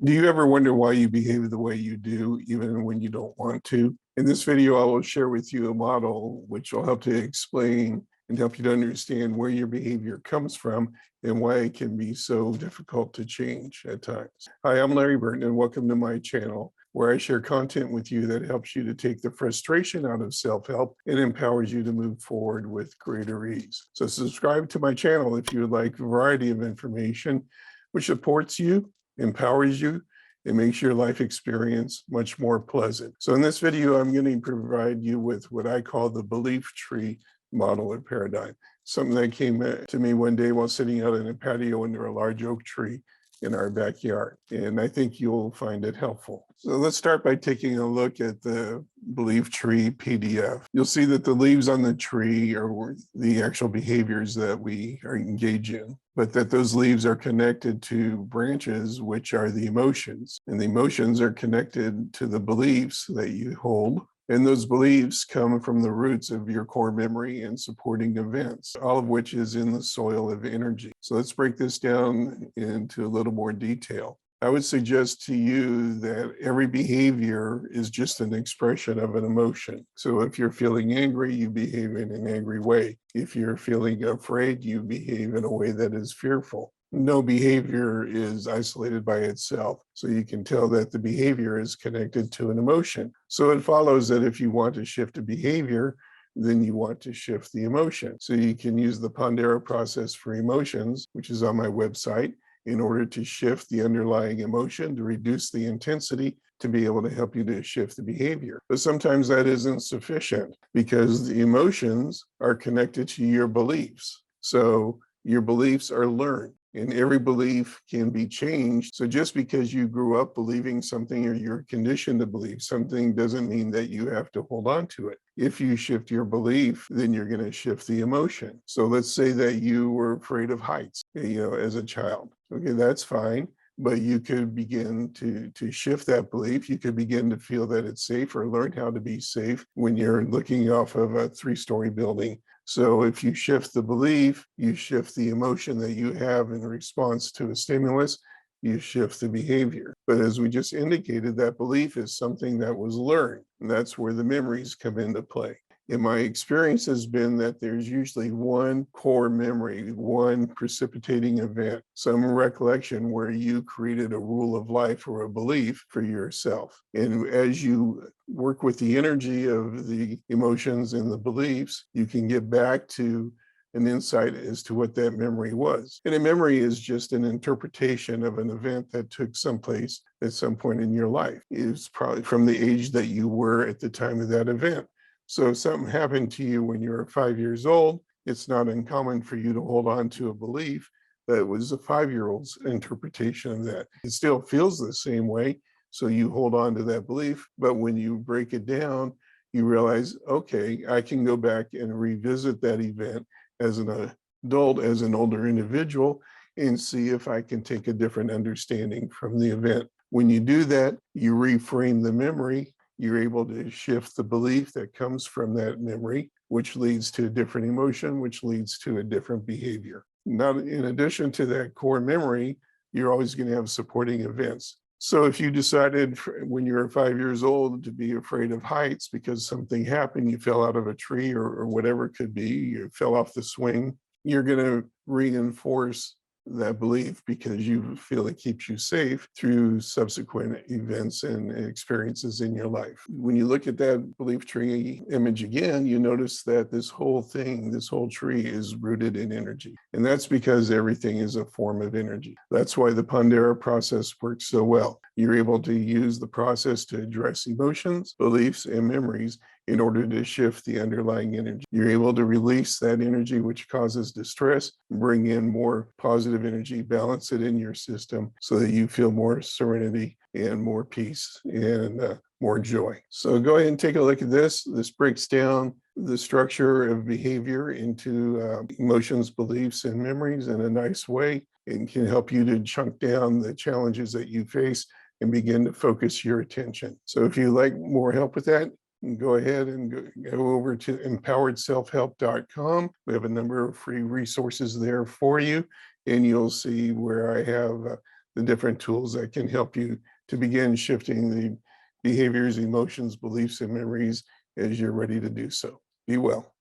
Do you ever wonder why you behave the way you do, even when you don't want to? In this video, I will share with you a model which will help to explain and help you to understand where your behavior comes from and why it can be so difficult to change at times. Hi, I'm Larry Burton, and welcome to my channel, where I share content with you that helps you to take the frustration out of self-help and empowers you to move forward with greater ease. So subscribe to my channel if you would like a variety of information which supports you, empowers you, and makes your life experience much more pleasant. So in this video, I'm going to provide you with what I call the belief tree model or paradigm, something that came to me one day while sitting out in a patio under a large oak tree in our backyard. And I think you'll find it helpful. So let's start by taking a look at the belief tree PDF. You'll see that the leaves on the tree are the actual behaviors that we are engaged in, but that those leaves are connected to branches, which are the emotions. And the emotions are connected to the beliefs that you hold. And those beliefs come from the roots of your core memory and supporting events, all of which is in the soil of energy. So let's break this down into a little more detail. I would suggest to you that every behavior is just an expression of an emotion. So if you're feeling angry, you behave in an angry way. If you're feeling afraid, you behave in a way that is fearful. No behavior is isolated by itself. So you can tell that the behavior is connected to an emotion. So it follows that if you want to shift a behavior, then you want to shift the emotion. So you can use the Pondera process for emotions, which is on my website, in order to shift the underlying emotion, to reduce the intensity, to be able to help you to shift the behavior. But sometimes that isn't sufficient because the emotions are connected to your beliefs. So your beliefs are learned, and every belief can be changed. So just because you grew up believing something or you're conditioned to believe something doesn't mean that you have to hold on to it. If you shift your belief, then you're going to shift the emotion. So let's say that you were afraid of heights, as a child. Okay, that's fine. But you could begin to shift that belief. You could begin to feel that it's safe or learn how to be safe when you're looking off of a 3-story building. So if you shift the belief, you shift the emotion that you have in response to a stimulus, you shift the behavior. But as we just indicated, that belief is something that was learned, and that's where the memories come into play. And my experience has been that there's usually one core memory, one precipitating event, some recollection where you created a rule of life or a belief for yourself. And as you work with the energy of the emotions and the beliefs, you can get back to an insight as to what that memory was. And a memory is just an interpretation of an event that took place at some point in your life. It's probably from the age that you were at the time of that event. So if something happened to you when you were 5 years old, it's not uncommon for you to hold on to a belief that was a 5-year-old's interpretation of that. It still feels the same way, so you hold on to that belief. But when you break it down, you realize, okay, I can go back and revisit that event as an adult, as an older individual, and see if I can take a different understanding from the event. When you do that, you reframe the memory. You're able to shift the belief that comes from that memory, which leads to a different emotion, which leads to a different behavior. Now, in addition to that core memory, you're always going to have supporting events. So if you decided when you were 5 years old to be afraid of heights because something happened, you fell out of a tree or whatever it could be, you fell off the swing, you're going to reinforce that belief because you feel it keeps you safe through subsequent events and experiences in your life. When you look at that belief tree image again, you notice that this whole thing, this whole tree is rooted in energy. And that's because everything is a form of energy. That's why the Pondera process works so well. You're able to use the process to address emotions, beliefs, and memories in order to shift the underlying energy. You're able to release that energy which causes distress, bring in more positive energy, balance it in your system so that you feel more serenity and more peace and more joy. So go ahead and take a look at this. This breaks down the structure of behavior into emotions, beliefs, and memories in a nice way, and can help you to chunk down the challenges that you face and begin to focus your attention. So if you'd like more help with that, go ahead and go over to empoweredselfhelp.com. We have a number of free resources there for you, and you'll see where I have the different tools that can help you to begin shifting the behaviors, emotions, beliefs, and memories as you're ready to do so. Be well.